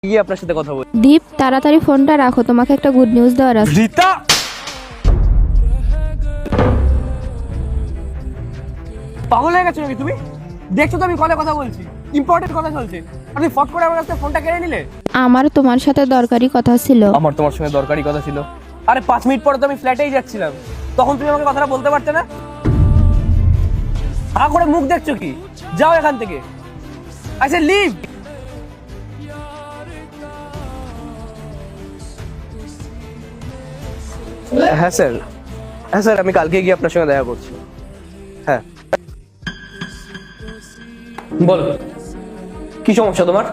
কি আপনার সাথে কথা বলি। দীপ, তাড়াতাড়ি ফোনটা রাখো, তোমাকে একটা গুড নিউজ দেওয়ার আছে। রীতা, পাগল হয়ে গেছো নাকি তুমি? দেখছো তো আমি কলে কথা বলছি, ইম্পর্টেন্ট কথা চলছে, আপনি ফট করে আমার কাছে ফোনটা কেড়ে নিলে। আমার তোমার সাথে দরকারি কথা ছিল। আমার তোমার সঙ্গে দরকারি কথা ছিল? আরে 5 মিনিট পরে তো আমি ফ্ল্যাটেই যাচ্ছিলাম, তখন তুমি আমাকে কথাটা বলতে পারতে না? হা করে মুখ দেখছো কি? যাও এখান থেকে, আচ্ছা লিভ। হ্যাঁ স্যার, হ্যাঁ স্যার, আমি কালকে গিয়ে আপনার সঙ্গে দেখা করছি। হ্যাঁ বলো, কি সমস্যা তোমার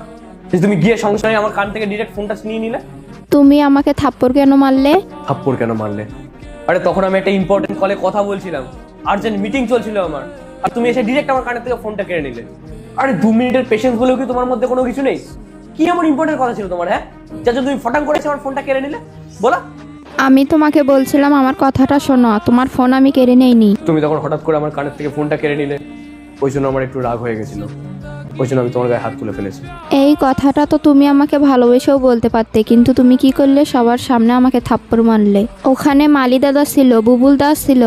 যে তুমি গিয়ে সংসারে আমার কান থেকে ডিরেক্ট ফোনটা নিয়ে নিলে? তুমি আমাকে থাপ্পড় কেন মারলে? থাপ্পড় কেন মারলে? আরে তখন আমি একটা ইম্পর্টেন্ট কলে কথা বলছিলাম, আর্জেন্ট মিটিং চলছিল আমার, আর তুমি এসে ডিরেক্ট আমার কানের থেকে ফোনটা কেড়ে নিলে। আরে 2 মিনিটের পেশেন্স বলেও কি তোমার মধ্যে কোনো কিছু নেই? কি এমন ইম্পর্টেন্ট কথা ছিল তোমার? হ্যাঁ, যার জন্য তুমি ফটাং করেছো আমার ফোনটা কেড়ে নিলে, বলো। আমি তোমাকে বলছিলাম আমার কথাটা শোনো, তোমার ফোন আমি কেড়ে নেইনি। তুমি তখন হঠাৎ করে আমার কানের থেকে ফোনটা কেড়ে নিলে, ওই জন্য আমার একটু রাগ হয়ে গেছিল, ওই জন্য আমি তোমার গায়ে হাত তুলে ফেলেছি। এই কথাটা তো তুমি আমাকে ভালোবেসেও বলতে পারতে, কিন্তু তুমি কি করলে? সবার সামনে আমাকে থাপ্পড় মারলে। ওখানে মালি দাদা ছিল, বুবুল দা ছিল,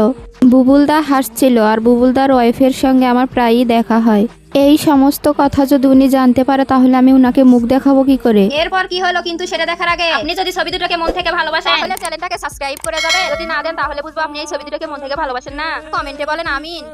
বুবুল দা হাসছিল, আর বুবুল দার ওয়াইফের সঙ্গে আমার প্রায়ই দেখা হয়। এই সমস্ত কথা যদি উনি জানতে পারে, তাহলে আমি উনাকে মুখ দেখাবো কি করে? এরপর কি হলো কিন্তু সেটা দেখার আগে আপনি যদি ছবি দুটোকে মন থেকে ভালোবাসেন তাহলে চ্যানেলটাকে সাবস্ক্রাইব করে যাবেন। যদি না দেন তাহলে বুঝবো আপনি এই ছবি দুটোকে মন থেকে ভালোবাসেন না। কমেন্টে বলেন আমিন।